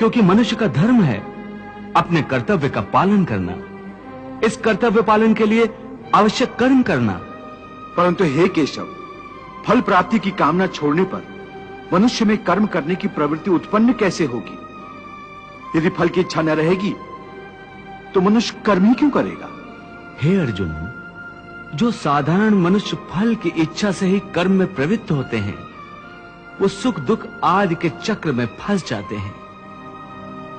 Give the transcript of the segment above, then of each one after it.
क्योंकि मनुष्य का धर्म है अपने कर्तव्य का पालन करना, इस कर्तव्य पालन के लिए आवश्यक कर्म करना। परंतु हे केशव, फल प्राप्ति की कामना छोड़ने पर मनुष्य में कर्म करने की प्रवृत्ति उत्पन्न कैसे होगी? यदि फल की इच्छा न रहेगी तो मनुष्य कर्म ही क्यों करेगा? हे अर्जुन, जो साधारण मनुष्य फल की इच्छा से ही कर्म में प्रवृत्त होते हैं, वो सुख दुख आदि के चक्र में फंस जाते हैं।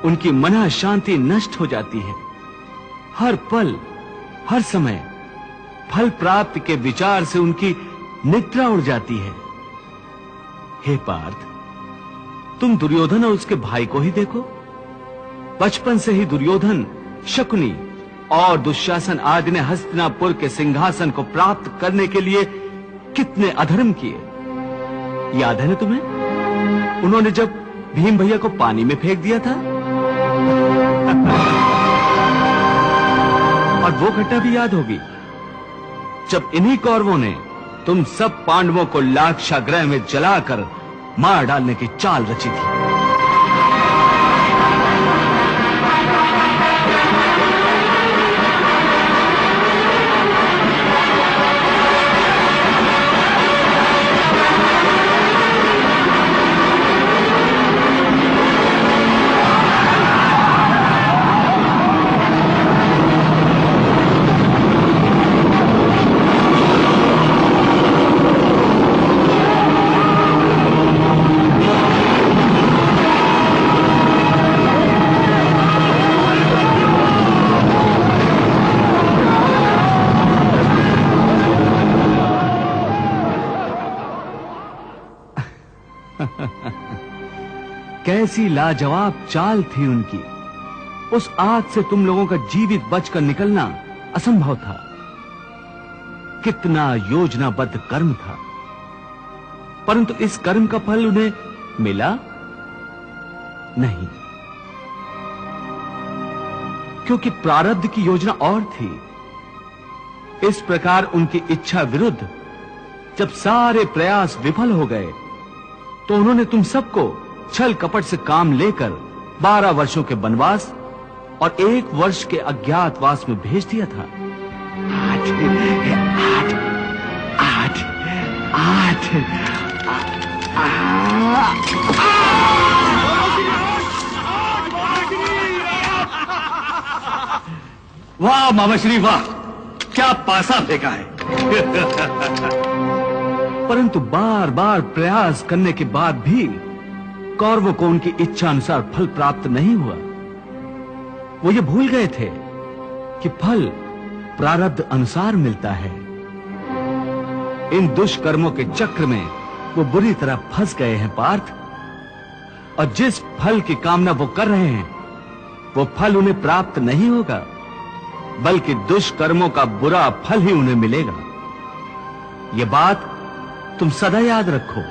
उनकी मन शांति नष्ट हो जाती है। हर पल हर समय फल प्राप्ति के विचार से उनकी निद्रा उड़ जाती है। हे पार्थ, तुम दुर्योधन और उसके भाई को ही देखो। बचपन से ही दुर्योधन, शकुनी और दुशासन आदि ने हस्तिनापुर के सिंहासन को प्राप्त करने के लिए कितने अधर्म किए, याद है ना तुम्हें? उन्होंने जब भीम भैया को पानी में फेंक दिया था और वो घटना भी याद होगी जब इन्हीं कौरवों ने तुम सब पांडवों को लाक्षागृह में जलाकर मार डालने की चाल रची थी। कैसी लाजवाब चाल थी उनकी। उस आग से तुम लोगों का जीवित बचकर निकलना असंभव था। कितना योजनाबद्ध कर्म था, परंतु इस कर्म का फल उन्हें मिला नहीं, क्योंकि प्रारब्ध की योजना और थी। इस प्रकार उनकी इच्छा विरुद्ध जब सारे प्रयास विफल हो गए तो उन्होंने तुम सबको छल कपट से काम लेकर 12 वर्षों के वनवास और 1 वर्ष के अज्ञातवास में भेज दिया था। 8 वाह मामाश्री वाह, क्या पासा फेंका है। परंतु बार बार प्रयास करने के बाद भी कौरवों को उनकी इच्छा अनुसार फल प्राप्त नहीं हुआ। वो ये भूल गए थे कि फल प्रारब्ध अनुसार मिलता है। इन दुष्कर्मों के चक्र में वो बुरी तरह फंस गए हैं पार्थ, और जिस फल की कामना वो कर रहे हैं वो फल उन्हें प्राप्त नहीं होगा, बल्कि दुष्कर्मों का बुरा फल ही उन्हें मिलेगा। ये बात तुम सदा याद रखो।